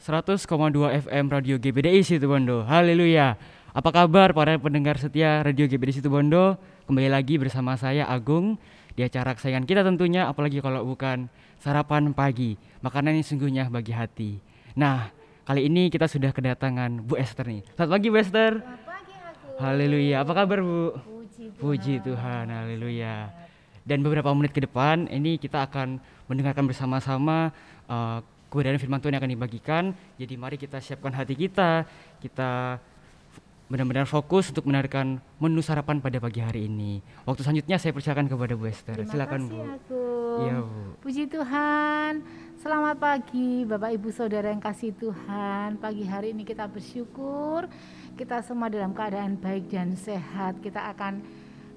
100,2 FM Radio GBDI Situbondo. Haleluya. Apa kabar para pendengar setia Radio GBDI Situbondo? Kembali lagi bersama saya Agung di acara kesayangan kita tentunya, apalagi kalau bukan sarapan pagi, makanan yang sungguhnya bagi hati. Nah, kali ini kita sudah kedatangan Bu Esther nih. Selamat pagi Bu Esther. Selamat pagi aku. Haleluya. Apa kabar Bu? Puji Tuhan. Haleluya. Dan beberapa menit ke depan ini kita akan mendengarkan bersama-sama kebenaran firman Tuhan yang akan dibagikan. Jadi mari kita siapkan hati kita benar-benar fokus untuk mendengarkan menu sarapan pada pagi hari ini. Waktu selanjutnya saya persilakan kepada Bu Esther. Silakan Bu. Iya Bu. Puji Tuhan. Selamat pagi Bapak Ibu Saudara yang kasih Tuhan. Pagi hari ini kita bersyukur kita semua dalam keadaan baik dan sehat. Kita akan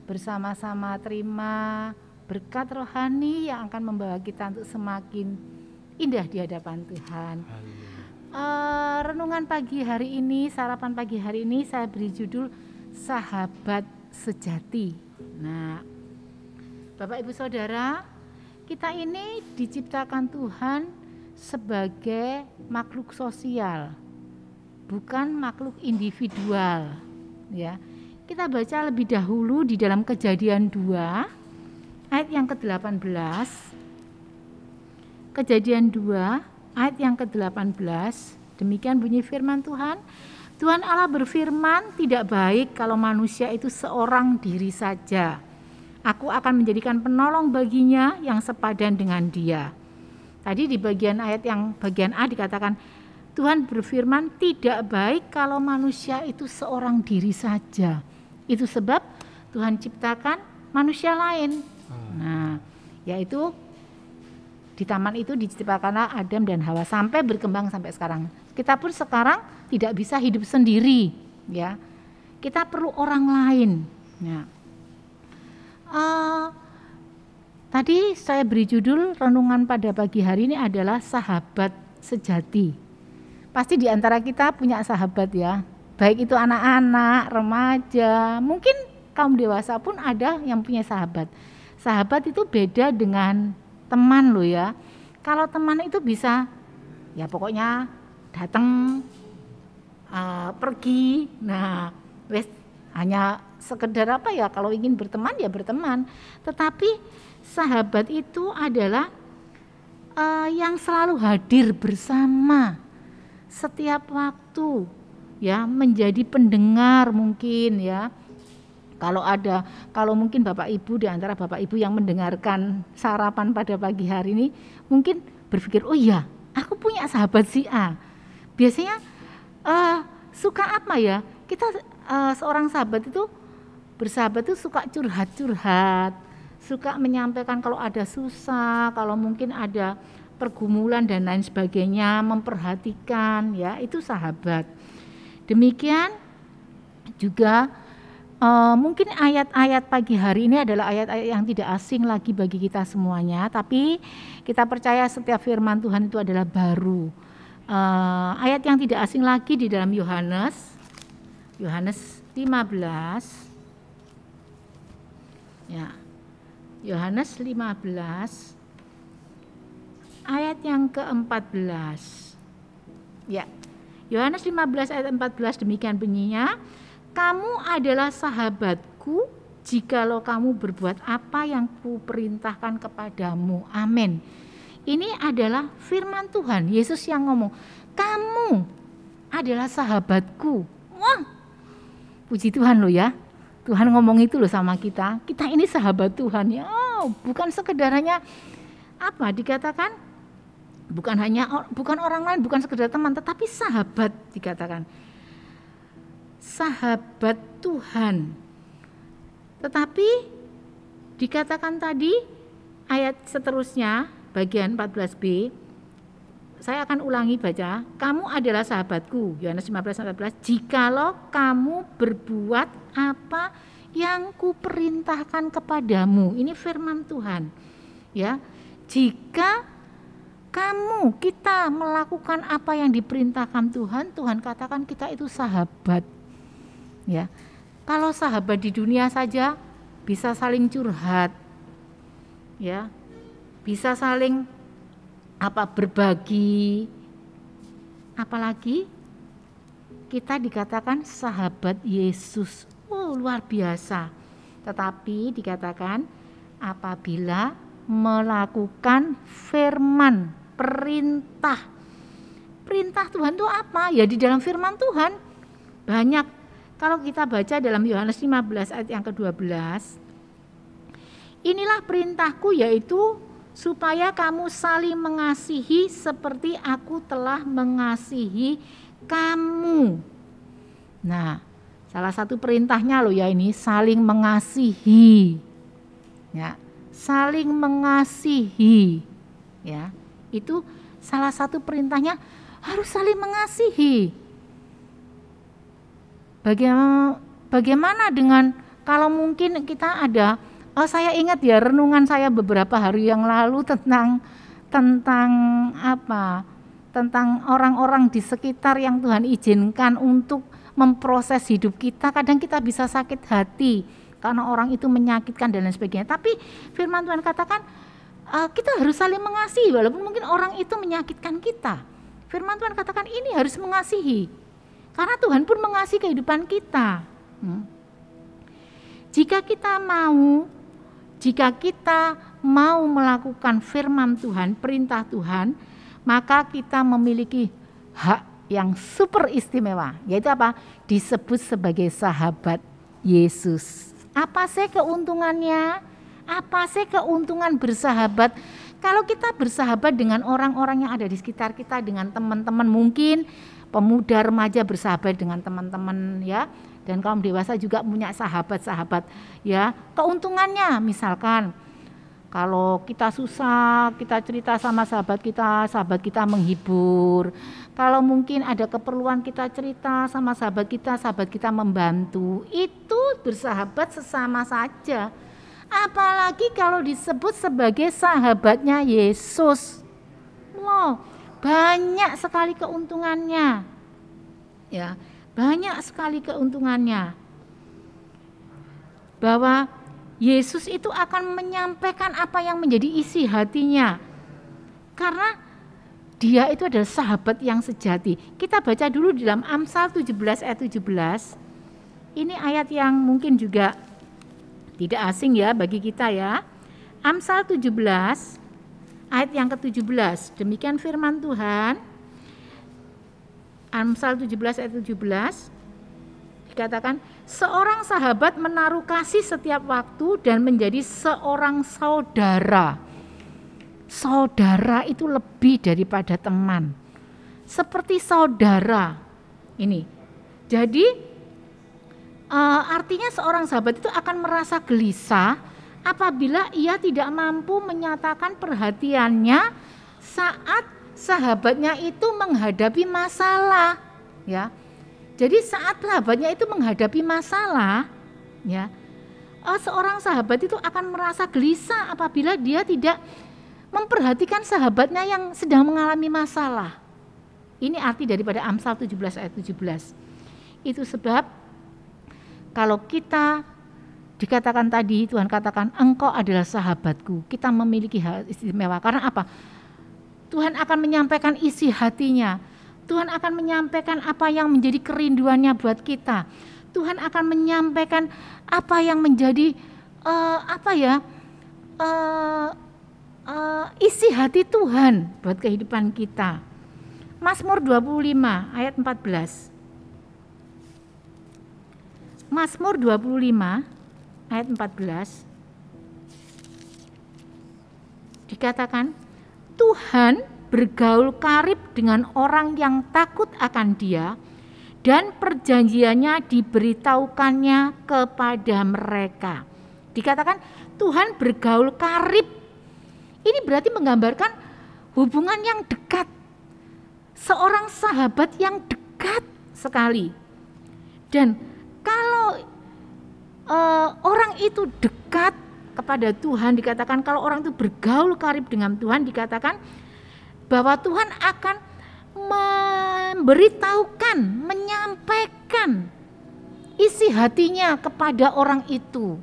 bersama-sama terima berkat rohani yang akan membawa kita untuk semakin indah di hadapan Tuhan. Renungan pagi hari ini, sarapan pagi hari ini saya beri judul Sahabat Sejati. Nah, Bapak Ibu Saudara, kita ini diciptakan Tuhan sebagai makhluk sosial, bukan makhluk individual. Ya, kita baca lebih dahulu di dalam Kejadian 2 ayat yang ke-18. Kejadian 2 ayat yang ke-18, demikian bunyi firman Tuhan. Tuhan Allah berfirman, tidak baik kalau manusia itu seorang diri saja. Aku akan menjadikan penolong baginya yang sepadan dengan dia. Tadi di bagian ayat yang bagian A dikatakan, Tuhan berfirman, tidak baik kalau manusia itu seorang diri saja. Itu sebab Tuhan ciptakan manusia lain. Nah, yaitu di taman itu diciptakanlah Adam dan Hawa sampai berkembang sampai sekarang. Kita pun sekarang tidak bisa hidup sendiri, ya. Kita perlu orang lain. Ya. Tadi saya beri judul renungan pada pagi hari ini adalah sahabat sejati. Pasti di antara kita punya sahabat ya. Baik itu anak-anak, remaja, mungkin kaum dewasa pun ada yang punya sahabat. Sahabat itu beda dengan teman loh ya. Kalau teman itu bisa ya pokoknya datang, pergi. Nah, wes hanya sekedar apa ya, kalau ingin berteman ya berteman. Tetapi sahabat itu adalah yang selalu hadir bersama setiap waktu ya, menjadi pendengar mungkin ya. Kalau mungkin Bapak Ibu, di antara Bapak Ibu yang mendengarkan sarapan pada pagi hari ini mungkin berpikir, oh iya aku punya sahabat si A. Biasanya suka apa ya, kita seorang sahabat itu, bersahabat itu suka curhat-curhat, suka menyampaikan kalau ada susah, kalau mungkin ada pergumulan dan lain sebagainya, memperhatikan ya, itu sahabat. Demikian juga mungkin ayat-ayat pagi hari ini adalah ayat-ayat yang tidak asing lagi bagi kita semuanya, tapi kita percaya setiap firman Tuhan itu adalah baru. Ayat yang tidak asing lagi di dalam Yohanes 15 ya, Yohanes 15 ayat yang ke-14 ya, Yohanes 15 ayat 14 demikian bunyinya, kamu adalah sahabatku jikalau kamu berbuat apa yang kuperintahkan kepadamu. Amin. Ini adalah firman Tuhan. Yesus yang ngomong, kamu adalah sahabatku. Wah, puji Tuhan loh ya. Tuhan ngomong itu loh sama kita. Kita ini sahabat Tuhan ya. Oh, bukan sekedar hanya apa dikatakan, bukan orang lain, bukan sekedar teman, tetapi sahabat dikatakan. Sahabat Tuhan. Tetapi dikatakan tadi ayat seterusnya bagian 14b, saya akan ulangi baca, kamu adalah sahabatku, Yohanes 15:14, jikalau kamu berbuat apa yang kuperintahkan kepadamu. Ini firman Tuhan ya, jika kita melakukan apa yang diperintahkan Tuhan, Tuhan katakan kita itu sahabat. Ya, kalau sahabat di dunia saja bisa saling curhat, ya, bisa saling berbagi, Apalagi kita dikatakan sahabat Yesus. Luar biasa. Tetapi dikatakan apabila melakukan firman, perintah. Perintah Tuhan itu apa? Ya di dalam firman Tuhan. Banyak. Kalau kita baca dalam Yohanes 15 ayat yang ke-12. Inilah perintahku, yaitu supaya kamu saling mengasihi seperti aku telah mengasihi kamu. Nah, salah satu perintahnya loh ya ini, saling mengasihi. Ya, saling mengasihi. Ya, itu salah satu perintahnya, harus saling mengasihi. Bagaimana dengan kalau mungkin kita ada, saya ingat ya renungan saya beberapa hari yang lalu tentang apa? Tentang orang-orang di sekitar yang Tuhan izinkan untuk memproses hidup kita. Kadang kita bisa sakit hati karena orang itu menyakitkan dan lain sebagainya. Tapi firman Tuhan katakan kita harus saling mengasihi walaupun mungkin orang itu menyakitkan kita. Firman Tuhan katakan ini harus mengasihi. Karena Tuhan pun mengasihi kehidupan kita. Jika kita mau melakukan firman Tuhan, perintah Tuhan, maka kita memiliki hak yang super istimewa, yaitu apa? Disebut sebagai sahabat Yesus. Apa sih keuntungannya? Apa sih keuntungan bersahabat? Kalau kita bersahabat dengan orang-orang yang ada di sekitar kita, dengan teman-teman, mungkin pemuda remaja bersahabat dengan teman-teman ya, dan kaum dewasa juga punya sahabat-sahabat ya. Keuntungannya misalkan kalau kita susah, kita cerita sama sahabat kita menghibur. Kalau mungkin ada keperluan kita cerita sama sahabat kita membantu. Itu bersahabat sesama saja. Apalagi kalau disebut sebagai sahabatnya Yesus. Wow, banyak sekali keuntungannya. Ya, banyak sekali keuntungannya. Bahwa Yesus itu akan menyampaikan apa yang menjadi isi hatinya. Karena dia itu adalah sahabat yang sejati. Kita baca dulu di dalam Amsal 17 ayat 17. Ini ayat yang mungkin juga tidak asing ya bagi kita ya. Amsal 17 ayat yang ke-17. Demikian firman Tuhan. Amsal 17 ayat 17. Dikatakan, seorang sahabat menaruh kasih setiap waktu dan menjadi seorang saudara. Saudara itu lebih daripada teman. Seperti saudara. Ini. Jadi artinya seorang sahabat itu akan merasa gelisah apabila ia tidak mampu menyatakan perhatiannya saat sahabatnya itu menghadapi masalah, ya. Jadi saat sahabatnya itu menghadapi masalah, ya, seorang sahabat itu akan merasa gelisah apabila dia tidak memperhatikan sahabatnya yang sedang mengalami masalah. Ini arti daripada Amsal 17 ayat 17. Itu sebab kalau kita dikatakan tadi, Tuhan katakan engkau adalah sahabatku, kita memiliki hal istimewa. Karena apa? Tuhan akan menyampaikan isi hatinya. Tuhan akan menyampaikan apa yang menjadi kerinduannya buat kita. Tuhan akan menyampaikan apa yang menjadi isi hati Tuhan buat kehidupan kita. Mazmur 25 ayat 14. Mazmur 25 ayat 14 dikatakan, Tuhan bergaul karib dengan orang yang takut akan Dia dan perjanjiannya diberitahukannya kepada mereka. Dikatakan Tuhan bergaul karib. Ini berarti menggambarkan hubungan yang dekat. Seorang sahabat yang dekat sekali. Dan kalau orang itu dekat kepada Tuhan, dikatakan kalau orang itu bergaul karib dengan Tuhan, dikatakan bahwa Tuhan akan memberitahukan, menyampaikan isi hatinya kepada orang itu.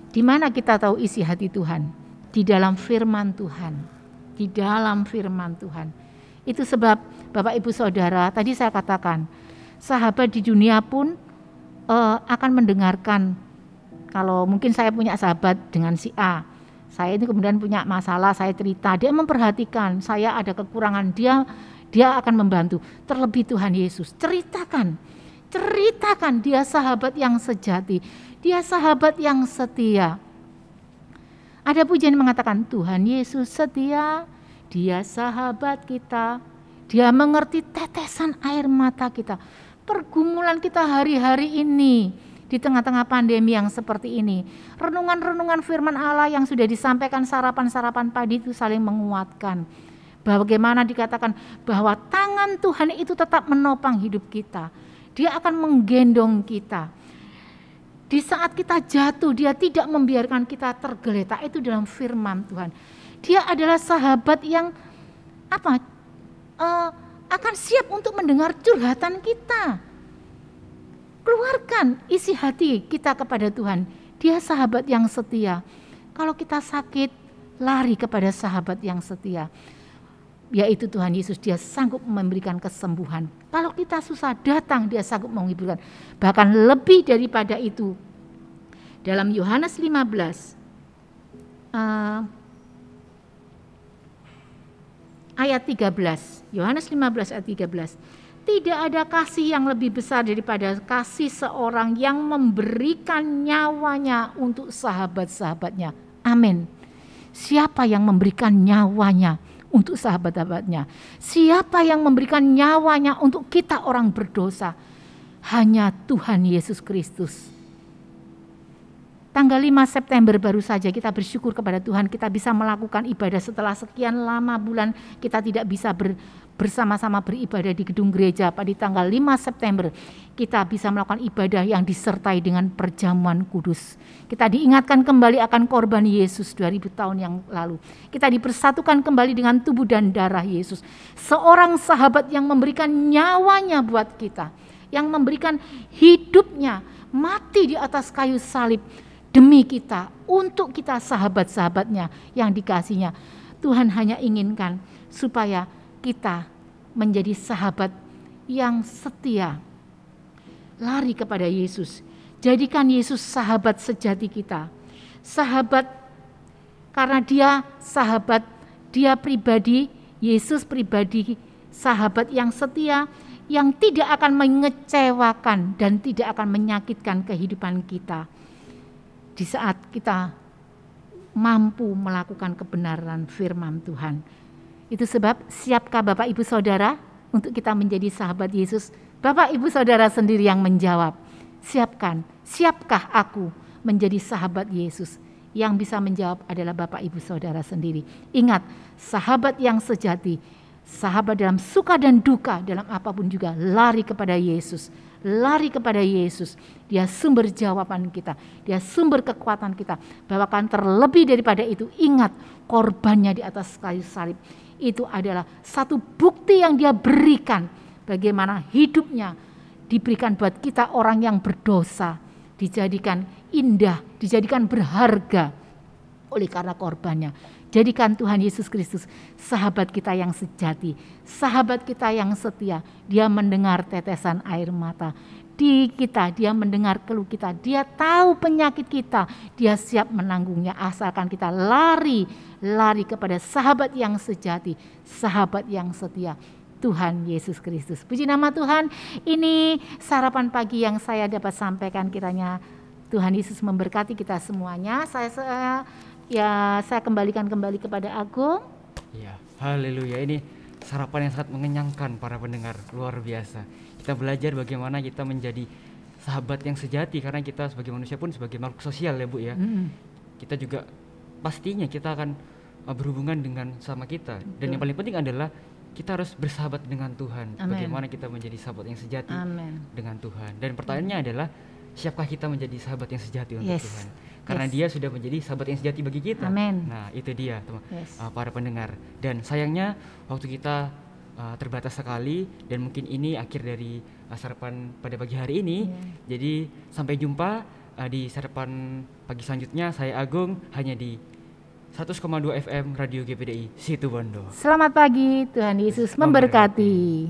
Di mana kita tahu isi hati Tuhan? Di dalam firman Tuhan. Di dalam firman Tuhan. Itu sebab Bapak Ibu Saudara, tadi saya katakan, sahabat di dunia pun akan mendengarkan. Kalau mungkin saya punya sahabat dengan si A, saya ini kemudian punya masalah, saya cerita, dia memperhatikan, saya ada kekurangan, dia akan membantu. Terlebih Tuhan Yesus, ceritakan dia sahabat yang sejati, dia sahabat yang setia. Ada pujian yang mengatakan Tuhan Yesus setia, dia sahabat kita, dia mengerti tetesan air mata kita, pergumulan kita hari-hari ini di tengah-tengah pandemi yang seperti ini. Renungan-renungan firman Allah yang sudah disampaikan, sarapan-sarapan pagi itu saling menguatkan. Bagaimana dikatakan bahwa tangan Tuhan itu tetap menopang hidup kita. Dia akan menggendong kita. Di saat kita jatuh, dia tidak membiarkan kita tergeletak. Itu dalam firman Tuhan. Dia adalah sahabat yang akan siap untuk mendengar curhatan kita. Keluarkan isi hati kita kepada Tuhan. Dia sahabat yang setia. Kalau kita sakit, lari kepada sahabat yang setia, yaitu Tuhan Yesus. Dia sanggup memberikan kesembuhan. Kalau kita susah, datang, dia sanggup menghiburkan. Bahkan lebih daripada itu, dalam Yohanes 15 ayat 13, Yohanes 15 ayat 13, tidak ada kasih yang lebih besar daripada kasih seorang yang memberikan nyawanya untuk sahabat-sahabatnya. Amin. Siapa yang memberikan nyawanya untuk sahabat-sahabatnya? Siapa yang memberikan nyawanya untuk kita orang berdosa? Hanya Tuhan Yesus Kristus. Tanggal 5 September baru saja kita bersyukur kepada Tuhan, kita bisa melakukan ibadah setelah sekian lama bulan kita tidak bisa bersama-sama beribadah di gedung gereja. Pada tanggal 5 September kita bisa melakukan ibadah yang disertai dengan perjamuan kudus. Kita diingatkan kembali akan korban Yesus 2000 tahun yang lalu. Kita dipersatukan kembali dengan tubuh dan darah Yesus. Seorang sahabat yang memberikan nyawanya buat kita, yang memberikan hidupnya, mati di atas kayu salib demi kita, untuk kita sahabat-sahabatnya yang dikasihnya. Tuhan hanya inginkan supaya kita menjadi sahabat yang setia. Lari kepada Yesus. Jadikan Yesus sahabat sejati kita. Sahabat karena dia sahabat, dia pribadi, Yesus pribadi, sahabat yang setia, yang tidak akan mengecewakan dan tidak akan menyakitkan kehidupan kita. Di saat kita mampu melakukan kebenaran firman Tuhan. Itu sebab siapkah Bapak Ibu Saudara untuk kita menjadi sahabat Yesus? Bapak Ibu Saudara sendiri yang menjawab. Siapkah aku menjadi sahabat Yesus? Yang bisa menjawab adalah Bapak Ibu Saudara sendiri. Ingat, sahabat yang sejati, sahabat dalam suka dan duka, dalam apapun juga lari kepada Yesus. Lari kepada Yesus. Dia sumber jawaban kita, dia sumber kekuatan kita. Bahkan terlebih daripada itu, ingat korbannya di atas kayu salib. Itu adalah satu bukti yang dia berikan, bagaimana hidupnya diberikan buat kita orang yang berdosa, dijadikan indah, dijadikan berharga oleh karena korbannya. Jadikan Tuhan Yesus Kristus sahabat kita yang sejati, sahabat kita yang setia. Dia mendengar tetesan air mata di kita, dia mendengar keluh kita, dia tahu penyakit kita, dia siap menanggungnya asalkan kita lari kepada sahabat yang sejati, sahabat yang setia, Tuhan Yesus Kristus. Puji nama Tuhan. Ini sarapan pagi yang saya dapat sampaikan, kiranya Tuhan Yesus memberkati kita semuanya. Saya kembalikan kembali kepada Agung. Ya, haleluya. Ini sarapan yang sangat mengenyangkan para pendengar, luar biasa. Kita belajar bagaimana kita menjadi sahabat yang sejati, karena kita sebagai manusia pun sebagai makhluk sosial ya Bu ya. Kita juga pastinya kita akan berhubungan dengan sama kita. Dan yang paling penting adalah kita harus bersahabat dengan Tuhan. Amen. Bagaimana kita menjadi sahabat yang sejati dengan Tuhan. Dan pertanyaannya adalah, siapkah kita menjadi sahabat yang sejati untuk Tuhan? Karena dia sudah menjadi sahabat yang sejati bagi kita. Amen. Nah itu dia para pendengar. Dan sayangnya waktu kita terbatas sekali, dan mungkin ini akhir dari sarapan pada pagi hari ini. Jadi sampai jumpa di sarapan pagi selanjutnya. Saya Agung, hanya di 100,2 FM Radio GBDI Situbondo. Selamat pagi, Tuhan Yesus memberkati.